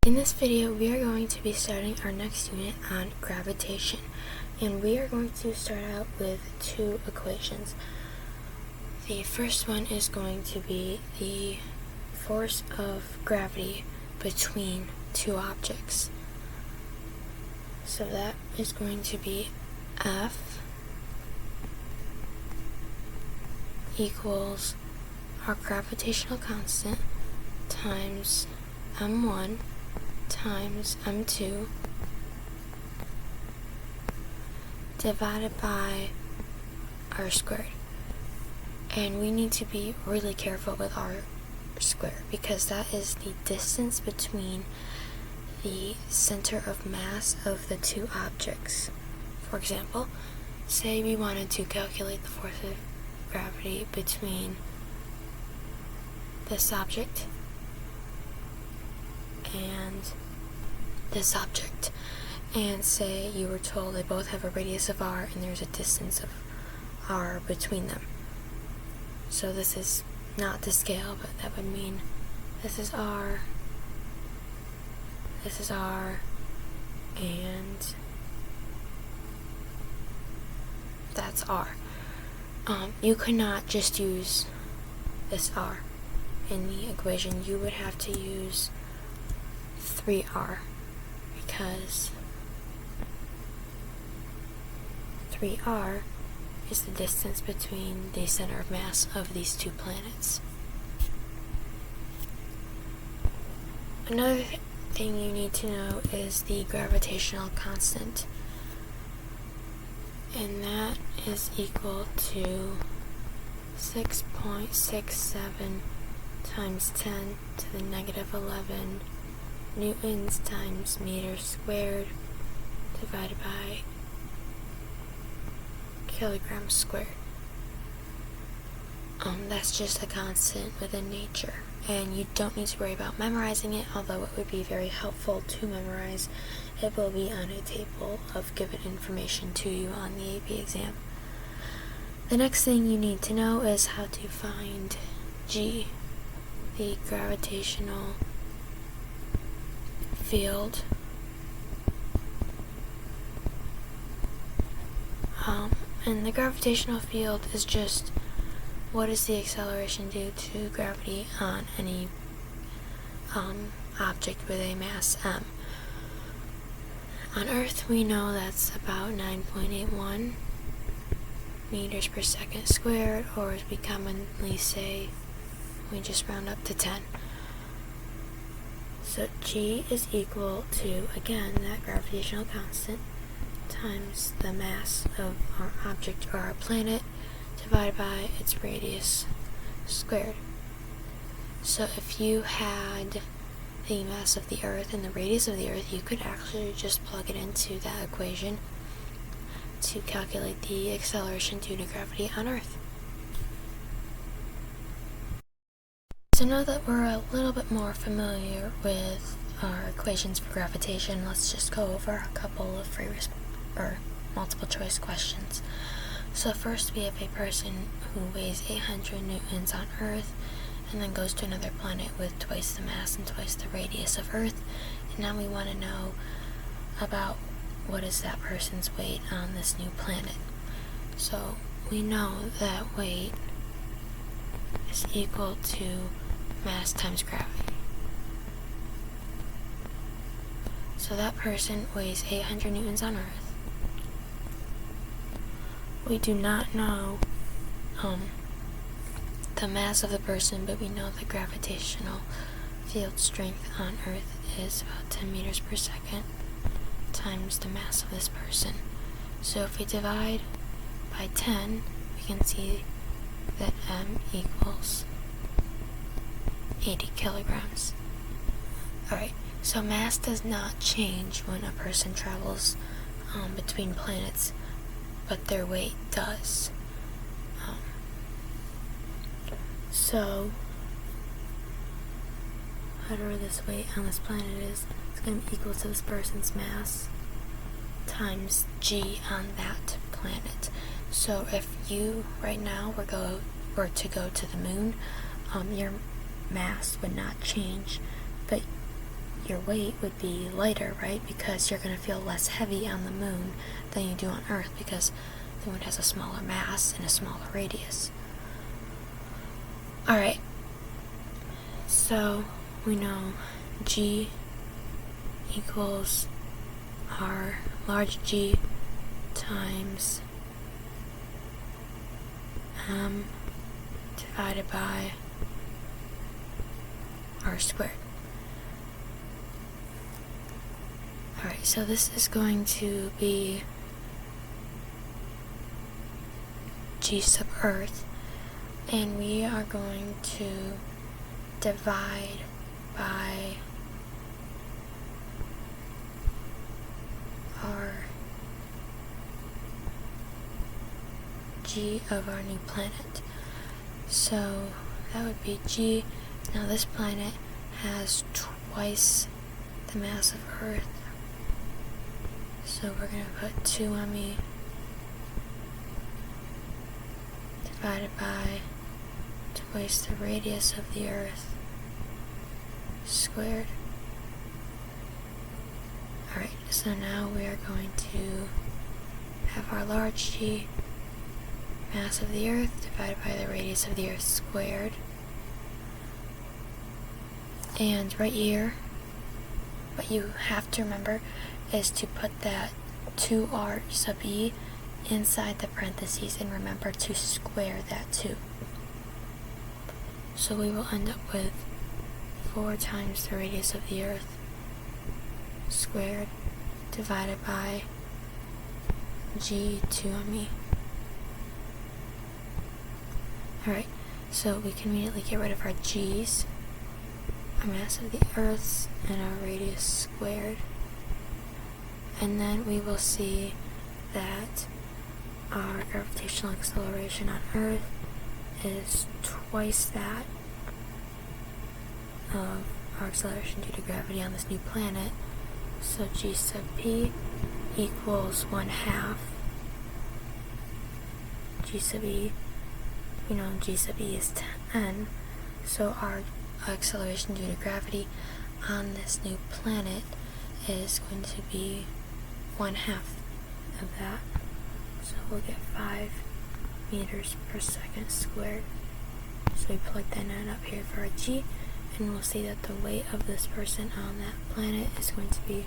In this video, we are going to be starting our next unit on gravitation, and we are going to start out with two equations. The first one is going to be the force of gravity between two objects. So that is going to be F equals our gravitational constant times m1 times m2 divided by r squared. And we need to be really careful with r squared because that is the distance between the center of mass of the two objects. For example, say we wanted to calculate the force of gravity between this object and this object, and say you were told they both have a radius of r and there's a distance of r between them. So this is not the scale, but that would mean this is r, and that's r. You could not just use this r in the equation. You would have to use 3r, because 3r is the distance between the center of mass of these two planets. Another thing you need to know is the gravitational constant, and that is equal to 6.67 times 10 to the negative 11 newtons times meters squared divided by kilograms squared. That's just a constant within nature, and you don't need to worry about memorizing it, although it would be very helpful to memorize. It will be on a table of given information to you on the AP exam. The next thing you need to know is how to find G, the gravitational field. And the gravitational field is just what is the acceleration due to gravity on any object with a mass m. On Earth, we know that's about 9.81 meters per second squared, or as we commonly say, we just round up to 10. So G is equal to, again, that gravitational constant times the mass of our object or our planet divided by its radius squared. So if you had the mass of the Earth and the radius of the Earth, you could actually just plug it into that equation to calculate the acceleration due to gravity on Earth. So now that we're a little bit more familiar with our equations for gravitation, let's just go over a couple of multiple choice questions. So first we have a person who weighs 800 newtons on Earth and then goes to another planet with twice the mass and twice the radius of Earth. And now we want to know about what is that person's weight on this new planet. So we know that weight is equal to mass times gravity. So that person weighs 800 newtons on Earth. We do not know the mass of the person, but we know the gravitational field strength on Earth is about 10 meters per second times the mass of this person. So if we divide by 10, we can see that m equals 80 kilograms. Alright, so mass does not change when a person travels between planets, but their weight does. So whatever this weight on this planet is, it's going to be equal to this person's mass times G on that planet. So if you right now were to go to the moon, your mass would not change, but your weight would be lighter, right? Because you're going to feel less heavy on the moon than you do on Earth, because the moon has a smaller mass and a smaller radius. Alright, so we know G equals our large G times m divided by r squared. Alright, so this is going to be G sub Earth, and we are going to divide by our G of our new planet. So that would be G. Now this planet has twice the mass of Earth, so we're going to put 2me divided by twice the radius of the Earth squared. Alright, so now we are going to have our large G, mass of the Earth, divided by the radius of the Earth squared. And right here, what you have to remember is to put that 2r sub e inside the parentheses, and remember to square that too. So we will end up with 4 times the radius of the Earth squared divided by G 2me. Alright, so we can immediately get rid of our G's, our mass of the Earth, and our radius squared. And then we will see that our gravitational acceleration on Earth is twice that of our acceleration due to gravity on this new planet. So G sub p equals 1/2 G sub e. We know G sub e is 10, so our acceleration due to gravity on this new planet is going to be 1/2 of that. So we'll get 5 meters per second squared. So we plug that in up here for our G, and we'll see that the weight of this person on that planet is going to be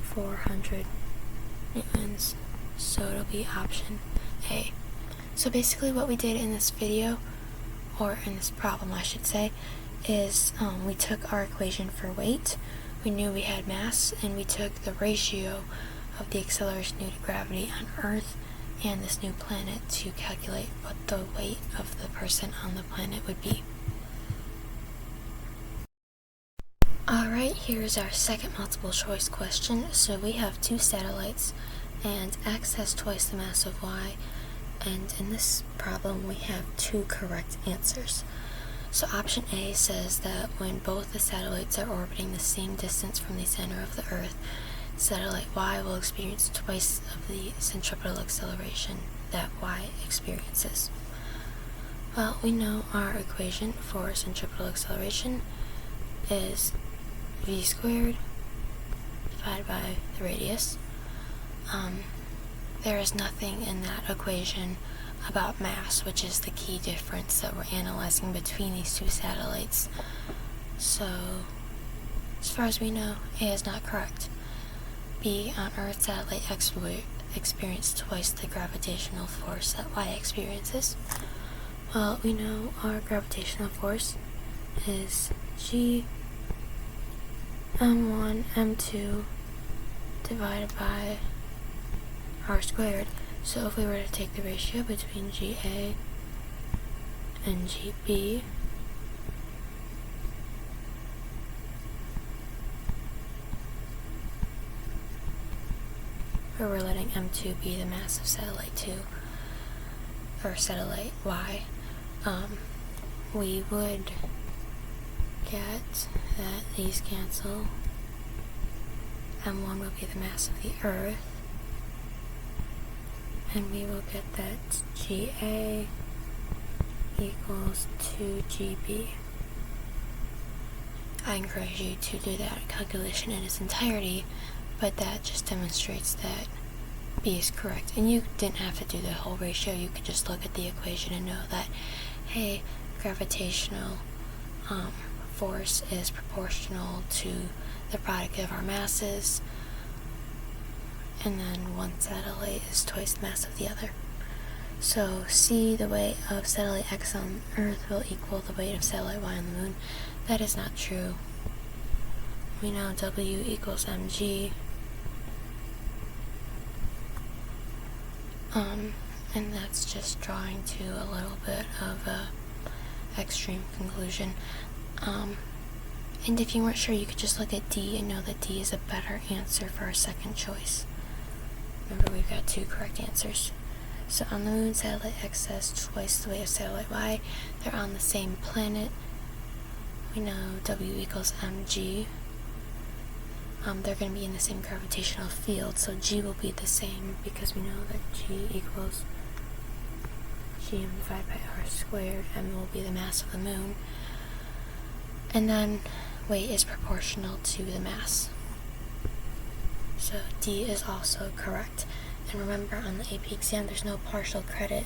400 newtons. So it'll be option A. So basically what we did in this video, or in this problem I should say, is we took our equation for weight, we knew we had mass, and we took the ratio of the acceleration due to gravity on Earth and this new planet to calculate what the weight of the person on the planet would be. Alright, here's our second multiple choice question. So we have 2 satellites, and X has twice the mass of Y, and in this problem we have 2 correct answers. So option A says that when both the satellites are orbiting the same distance from the center of the Earth, satellite Y will experience twice of the centripetal acceleration that Y experiences. Well, we know our equation for centripetal acceleration is v squared divided by the radius. There is nothing in that equation about mass, which is the key difference that we're analyzing between these 2 satellites. So, as far as we know, A is not correct. B, on Earth, satellite X will experience twice the gravitational force that Y experiences. Well, we know our gravitational force is G m1 m2 divided by r squared. So if we were to take the ratio between GA and GB, where we're letting m2 be the mass of satellite 2, or satellite Y, we would get that these cancel. M1 will be the mass of the Earth, and we will get that GA equals 2GB. I encourage you to do that calculation in its entirety, but that just demonstrates that B is correct. And you didn't have to do the whole ratio. You could just look at the equation and know that, hey, gravitational force is proportional to the product of our masses, and then one satellite is twice the mass of the other. So C, the weight of satellite X on Earth, will equal the weight of satellite Y on the Moon. That is not true. We know W equals mg. And that's just drawing to a little bit of a extreme conclusion. And if you weren't sure, you could just look at D and know that D is a better answer for our second choice. Remember, we've got two correct answers. So on the Moon, satellite X has twice the weight of satellite Y. They're on the same planet. We know W equals mg. They're going to be in the same gravitational field, so G will be the same because we know that G equals Gm divided by r squared. M will be the mass of the Moon. And then weight is proportional to the mass. So D is also correct. And remember, on the AP exam, there's no partial credit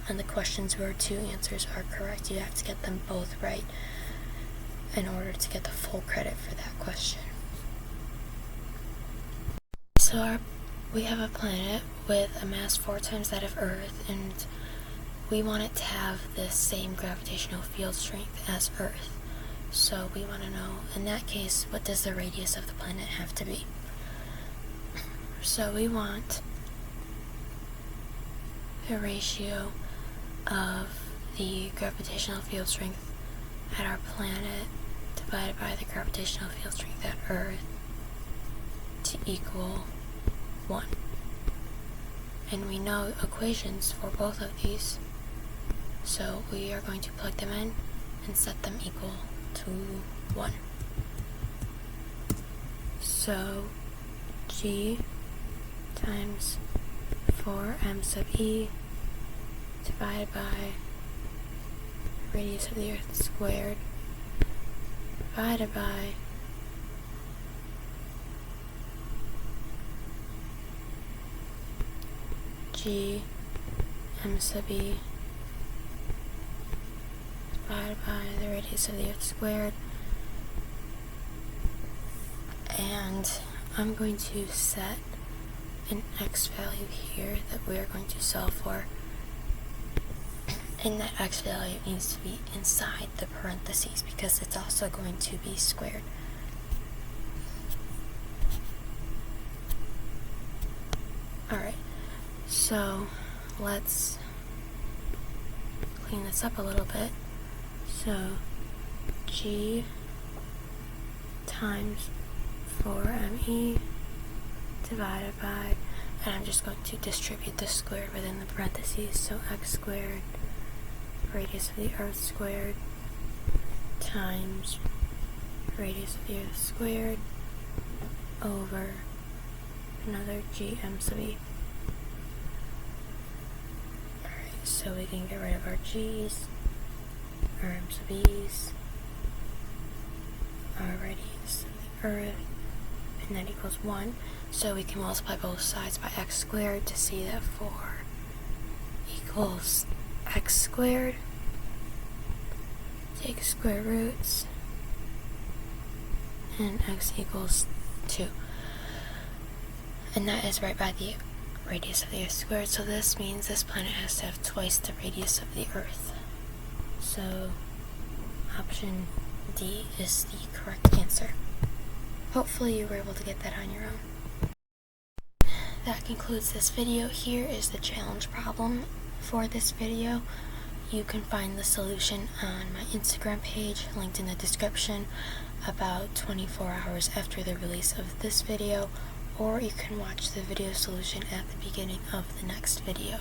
on the questions where two answers are correct. You have to get them both right in order to get the full credit for that question. So we have a planet with a mass 4 times that of Earth, and we want it to have the same gravitational field strength as Earth. So we want to know, in that case, what does the radius of the planet have to be? So we want the ratio of the gravitational field strength at our planet divided by the gravitational field strength at Earth to equal 1. And we know equations for both of these, so we are going to plug them in and set them equal to 1. So G times 4m sub e divided by radius of the Earth squared divided by G m sub e divided by the radius of the Earth squared. And I'm going to set an x value here that we are going to solve for, and that x value needs to be inside the parentheses because it's also going to be squared. Alright, so let's clean this up a little bit. So G times 4me divided by, and I'm just going to distribute the squared within the parentheses, so x squared radius of the Earth squared times radius of the Earth squared over another gm sub e. Alright, so we can get rid of our g's, our m sub e's, our radius of the Earth, and that equals 1. So we can multiply both sides by x squared to see that 4 equals x squared. Take square roots, and x equals 2. And that is right by the radius of the Earth squared, so this means this planet has to have twice the radius of the Earth. So option D is the correct answer. Hopefully you were able to get that on your own. That concludes this video. Here is the challenge problem for this video. You can find the solution on my Instagram page, linked in the description, about 24 hours after the release of this video, or you can watch the video solution at the beginning of the next video.